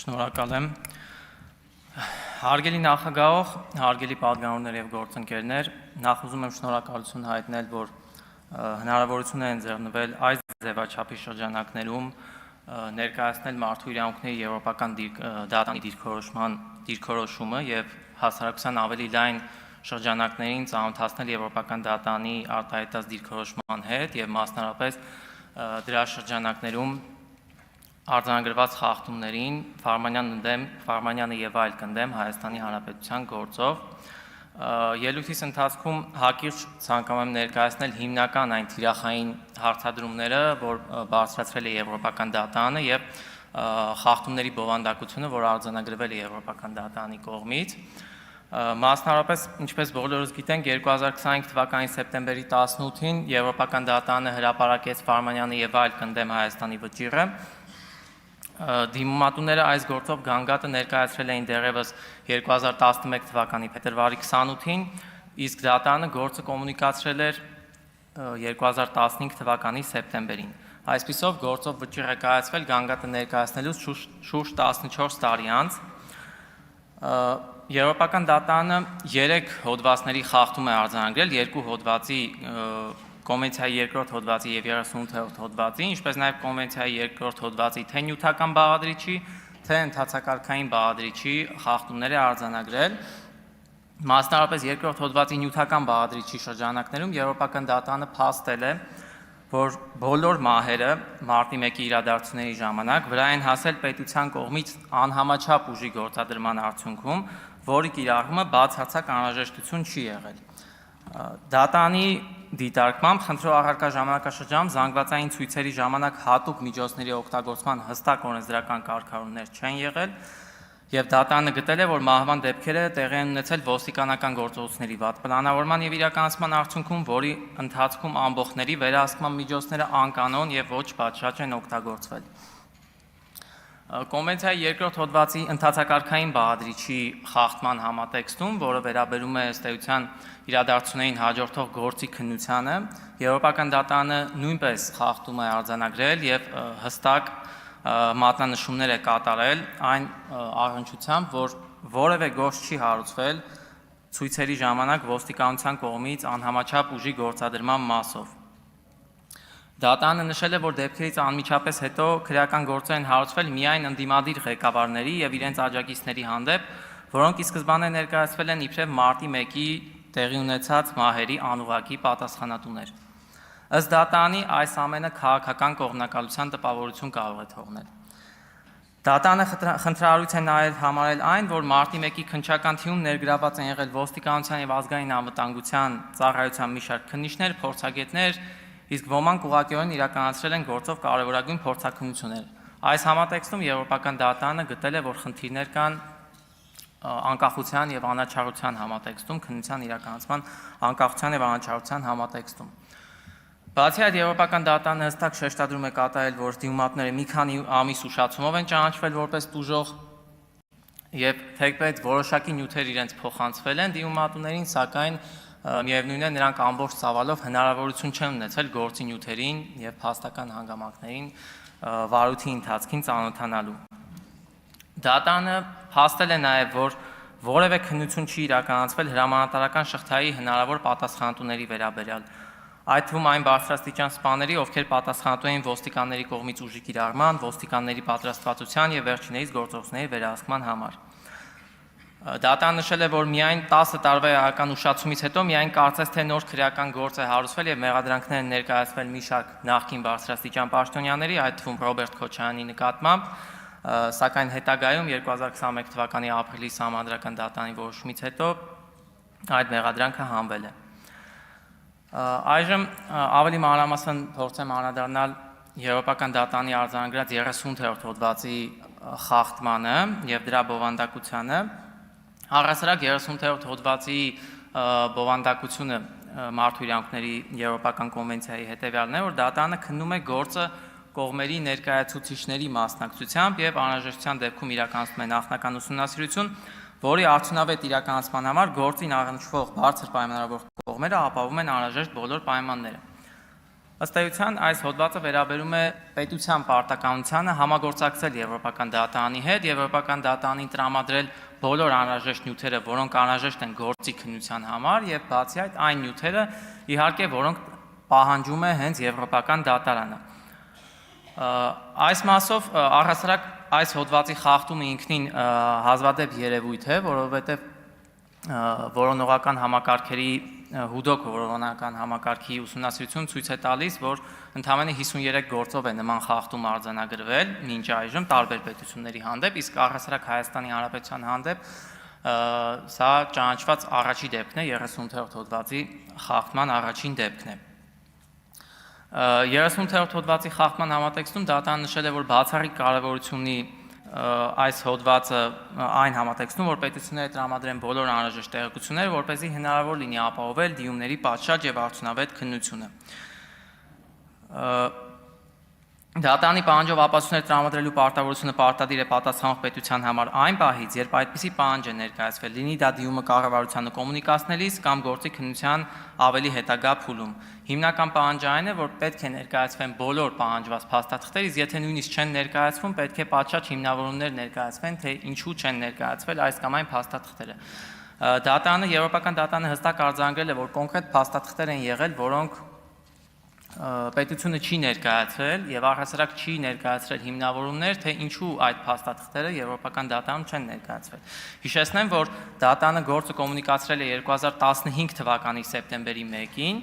Շնորհակալ եմ։ Հարգելի նախագահող, հարգելի պատգամավորներ եւ գործընկերներ, նախ ուզում եմ շնորհակալություն հայտնել, որ հնարավորություն են ձեռնվել այս ձևաչափի շրջանակներում ներկայացնել մարդու իրավունքների եվրոպական դատանի դիրքորոշումը եւ հասարակության ավելի լայն շրջանակներին ծանոթացնել եվրոպական դատանի արտահայտած դիրքորոշման հետ եւ մասնավորապես դրա շրջանակներում արձանագրված խախտումներին Ֆարմանյանը եւ այլ կնդեմ Հայաստանի Հանրապետության գործով ելույթիս ընթացքում հակիրճ ցանկանում եմ ներկայացնել հիմնական այն թիրախային հարցադրումները, որ բարձրացրել է եվրոպական դատանը եւ խախտումների բովանդակությունը, որ արձանագրվել է եվրոպական դատանի կողմից Մասնավորապես, ինչպես բոլորս գիտենք, 2025 թվականի սեպտեմբերի 18-ին Եվրոպական դատանը հրապարակեց Ֆարմանյանի եւ այլ կնդեմ Հայաստանի վճիռը Դիմումատուները այս գործով գանգատը ներկայացրել էին դեռևս 2011 թվականի փետրվարի 28-ին, իսկ դատանը գործը կոմունիկացրել էր 2015 թվականի սեպտեմբերին։ Այսպիսով գործով վճիռ է կայացվել գանգատը ներկայացնելուց շուրջ 14 տարի անց։ Եվրոպական դատանը 3 հոդվածների խախտում է արձանագրել, 2 հոդվածի Կոնվենցիայի երկրորդ հոդվածի եւ 38-րդ հոդվածի, ինչպես նաեւ Կոնվենցիայի երկրորդ հոդվածի թե նյութական բաղադրիչի, թե ընդհանցակարգային բաղադրիչի խախտումներ է արձանագրել։ Մասնավորապես երկրորդ հոդվածի նյութական բաղադրիչի շրջանակներում Եվրոպական դատանը փաստել է, որ բոլոր մահերը մարտի 1-ի իրադարձությունների ժամանակ վրա են հասել պետության կողմից անհամաչափ ուժի գործադրման արդյունքում, որի կիրառումը բացարձակ անհրաժեշտություն չի եղել։ Դատանի դիտարկմամբ խնդրող առարկա ժամանակաշրջանում զանգվածային ցույցերի ժամանակ հատուկ միջոցների օգտագործման հստակ օրենսդրական կարգավորումներ չեն եղել եւ դատանը գտել է, որ մահվան դեպքերը տեղի են ունեցել ոստիկանական գործողությունների վատ պլանավորման եւ իրականացման արդյունքում, որի ընթացքում ամբողջների վերահսկման միջոցները անկանոն եւ ոչ պատշաճ են օգտագործվել։ Կոնվենցիայի երկրորդ հոդվածի ընդհանցակարգային բաղադրիչի խախտման համատեքստում, որը վերաբերում է ըստ էության իրադարձություններին հաջորդող գործի քննությանը, Եվրոպական դատանը նույնպես խախտում է արձանագրել եւ հստակ մատնանշումներ է կատարել այն առնչությամբ, որ որևէ գործ չի հարուցվել ցույցերի ժամանակ ոստիկանության կողմից անհամաչափ ուժի գործադրման մասով։ Դատանը նշել է, որ դեպքերից անմիջապես հետո քրեական գործեր են հարուցվել միայն ընդդիմադիր ղեկավարների եւ իրենց աջակիցների հանդեպ, որոնք ի սկզբանե ներկայացվել են իբրև մարտի 1-ի տեղի ունեցած մահերի անուղղակի պատասխանատուներ։ Ըստ դատանի այս ամենը քաղաքական կողմնակալության տպավորություն կարող է թողնել։ Դատանը խնդրահարույց է նաև համարել այն, որ մարտի 1-ի քննչական թիմում ներգրավված են եղել ոստիկանության եւ ազգային անվտանգության ծառայության մի շարք քննիչներ, փորձագետներ, իսկ ոմանք ուղղակիորեն իրականացրել են գործով կարևորագույն փորձաքննություններ։ Այս համատեքստում Եվրոպական դատանը գտել է, որ խնդիրներ կան անկախության եւ անաչառության համատեքստում, քննության իրականացման անկախության եւ անաչառության համատեքստում։ Բացի այդ, Եվրոպական դատանը հստակ շեշտադրում է կատարել, որ դիմումատները մի քանի ամիս ուշացումով են ճանաչվել որպես տուժող եւ թեկուզ որոշակի նյութեր իրենց փոխանցվել են դիմումատուներին, սակայն միևնույն է նրանք ամբողջ ծավալով հնարավորություն չեն ունեցել գործի նյութերին եւ փաստական հանգամանքներին վարույթի ընթացքին ծանոթանալու։ Դատանը փաստել է նաեւ, որ որևէ քննություն չի իրականացվել հրամանատարական շղթայի հնարավոր պատասխանատուների վերաբերյալ, այդ թվում այն բարձրաստիճան սպաների, ովքեր պատասխանատու էին ոստիկանների կողմից ուժի կիրառման, ոստիկանների պատրաստվածության եւ վերջինիս գործողությունների վերահսկման համար։ Դատան նշել է, որ միայն 10 տարվա էական ուշացումից հետո միայն կարծես թե նոր քրեական գործ է հարուցվել եւ մեղադրանքներ են ներկայացվել մի շարք նախկին բարձրաստիճան պաշտոնյաների, այդ թվում Ռոբերտ Քոչարյանի նկատմամբ, սակայն հետագայում 2021 թվականի ապրիլի սահմանադրական դատանի որոշումից հետո այդ մեղադրանքը հանվել է։ Այժմ ավելի մանրամասն փորձեմ անդրադառնալ Եվրոպական դատանի արձանագրած 38-րդ հոդվածի խախտմանը եւ դրա բովանդակությանը։ Առհասարակ 38-րդ հոդվածի բովանդակությունը մարդու իրավունքների Եվրոպական կոնվենցիայի հետևյալն է, որ դատանը քննում է գործը կողմերի ներկայացուցիչների մասնակցությամբ եւ անհրաժեշտության դեպքում իրականացնում է նախնական ուսումնասիրություն, որի արդյունավետ իրականացման համար գործին առնչվող բարձր պայմանավորող կողմերը ապահովում են անհրաժեշտ բոլոր պայմանները։ Ըստ էության այս հոդվածը վերաբերում է պետության պարտականությանը համագործակցել Եվրոպական դատարանի հետ, Եվրոպական դատարանին տրամադրել բոլոր անհրաժեշտ նյութերը, որոնք անհրաժեշտ են գործի քննության համար, եւ բացի այդ այն նյութերը, իհարկե, որոնք պահանջում է հենց Եվրոպական դատարանը։ Այս մասով առհասարակ այս հոդվածի խախտումը ինքնին հազվադեպ երևույթ է, որովհետև որոնողական համակարգերի հուդոկ որոնողական համակարգի ուսումնասիրություն ցույց է տալիս, որ ընդամենը 53 գործով է նման խախտում արձանագրվել մինչ այժմ տարբեր պետությունների հանդեպ, իսկ առհասարակ Հայաստանի Հանրապետության հանդեպ սա ճանաչված առաջին դեպքն է, 38-րդ հոդվածի խախտման առաջին դեպքն է։ 38-րդ հոդվածի խախտման համատեքստում դատարանը նշել է, որ բացառիկ կարևորություն ունի այս հոդվածը այն համատեքստում, որ պետությունները տրամադրեն բոլոր անհրաժեշտ տեղեկությունները, որպեսզի հնարավոր լինի ապահովել դիումների պատշաճ եւ արդյունավետ քննությունը։ Դատարանի պահանջով ապացույցներ տրամադրելու պարտավորությունը պարտադիր է պատասխանող պետության համար այն պահից, երբ այդպիսի պահանջ է ներկայացվել, լինի դա դիումը կառավարությանը կոմունիկացնելիս կամ գործի քննության ավելի հետագա փուլում։ Հիմնական պահանջը այն է, որ պետք է ներկայացվեն բոլոր պահանջված փաստաթղթեր, իսկ եթե նույնիսկ չեն ներկայացվում, պետք է պատշաճ հիմնավորումներ ներկայացվեն, թե ինչու չեն ներկայացվել այս կամ այն փաստաթղթերը։ Դատարանը, Եվրոպական դատարանը հստակ արձանագրել է, որ կոնկրետ փաստաթղթեր են եղել, որոնք պետությունը չի ներկայացրել եւ առհասարակ չի ներկայացրել հիմնավորումներ, թե ինչու այդ փաստաթղթերը Եվրոպական դատարանում չեն ներկայացվել։ Հիշեցնեմ, որ դատարանը գործը կոմունիկացրել է 2015 թվականի սեպտեմբերի 1-ին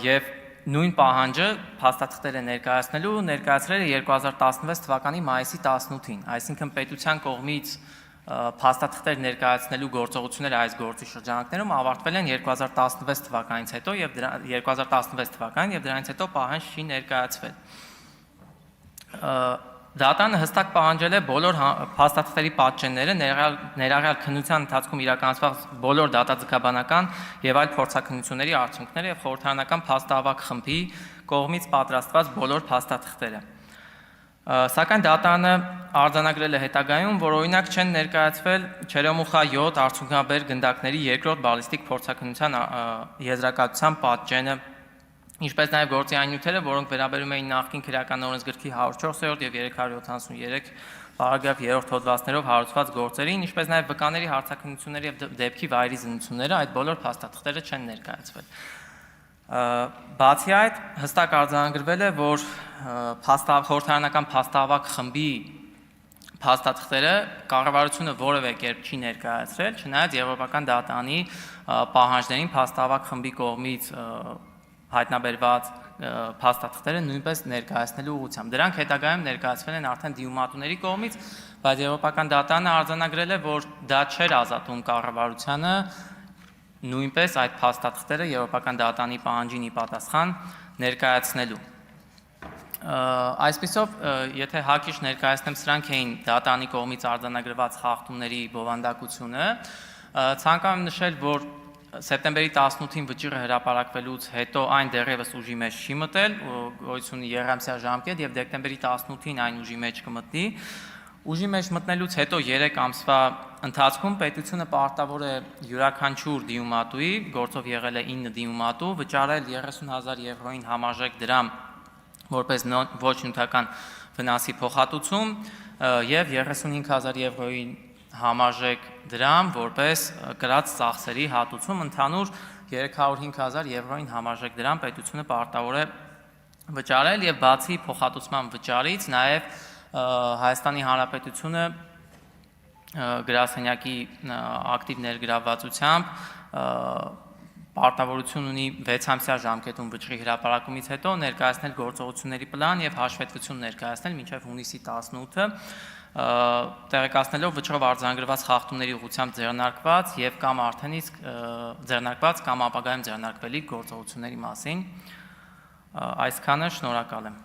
եւ նույն պահանջը փաստաթղթերը ներկայացնելու ներկայացրել է 2016 թվականի մայիսի 18-ին, այսինքն պետության կողմից փաստաթղթեր ներկայացնելու գործողությունները այս գործի շրջանակներում ավարտվել են 2016 թվականից հետո եւ 2016 թվականին եւ դրանից հետո պահանջ չի ներկայացվել։ Դատարանը հստակ պահանջել է բոլոր փաստաթղթերի պատճենները ներառյալ քննության ընթացքում իրականացված բոլոր դատաձգաբանական եւ այլ փորձաքննությունների արդյունքները եւ խորհրդարանական փաստահավաք խմբի կողմից պատրաստված բոլոր փաստաթղթերը։ Սակայն դատարանը արձանագրել է հետագայում, որ օրինակ չեն ներկայացվել Չերեմուխա 7 արդյունքաբեր գնդակների երկրորդ բալիստիկ փորձաքննության եզրակացության պատճենը, ինչպես նաև գործի այն նյութերը, որոնք վերաբերում էին նախկին քրեական օրենսգրքի 104-րդ եւ 373 պարագրաֆ 3-րդ հոդվածներով հարուցված գործերին, ինչպես նաև վկաների հարցաքննությունների եւ դեպքի վայրի զննությունները, այդ բոլոր փաստաթղթերը չեն ներկայացվել։ Բացի այդ, հստակ արձանագրվել է, որ խորհրդարանական փաստահավաք խմբի փաստաթղթերը կառավարությունը որևէ կերպ չի ներկայացրել, չնայած Եվրոպական դատարանի պահանջներին փաստահավաք խմբի կողմից հայտնաբերված փաստաթղթերը նույնպես ներկայացնելու ուղղությամբ։ Դրանք հետագայում ներկայացվել են արդեն դիումատուների կողմից, բայց Եվրոպական դատարանը արձանագրել է, որ դա չէր ազատում կառավարությանը նույնպես այդ փաստաթղթերը Եվրոպական դատարանի պահանջին ի պատասխան ներկայացնելու։ Այսպիսով, եթե հակիրճ ներկայացնեմ, սրանք էին դատարանի կողմից արձանագրված խախտումների բովանդակությունը, ցանկանում եմ նշել, որ սեպտեմբերի 18-ին վճիռը հրապարակվելուց հետո այն դեռևս ուժի մեջ չի մտել, գոյություն ունի եռամսյա ժամկետ եւ դեկտեմբերի 18-ին այն ուժի մեջ կմտնի։ Ուժի մեջ մտնելուց հետո 3 ամսվա ընթացքում պետությունը պարտավոր է յուրաքանչյուր դիումատուի, գործով եղել է 9 դիումատու, վճարել 30,000 եվրոին համարժեք դրամ որպես ոչ նյութական վնասի փոխհատուցում եւ 35,000 եվրոին համարժեք դրամ որպես կրած ծախսերի հատուցում, ընդհանուր 305,000 եվրոին համարժեք դրամ պետությունը պարտավոր է վճարել եւ բացի փոխհատուցման վճարից նաեւ Հայաստանի Հանրապետությունը գրասենյակի ակտիվ ներգրավվածությամբ պարտավորություն ունի 6 ամսյա ժամկետում վճռի հրապարակումից հետո ներկայացնել գործողությունների պլան եւ հաշվետվություն ներկայացնել մինչեւ հունիսի 18-ը տեղեկացնելով վճռով արձանագրված խախտումների ուղղությամբ ձեռնարկված եւ կամ արդեն իսկ ձեռնարկված կամ ապագայում ձեռնարկվելիք գործողությունների մասին։ Այսքանը, շնորհակալ եմ։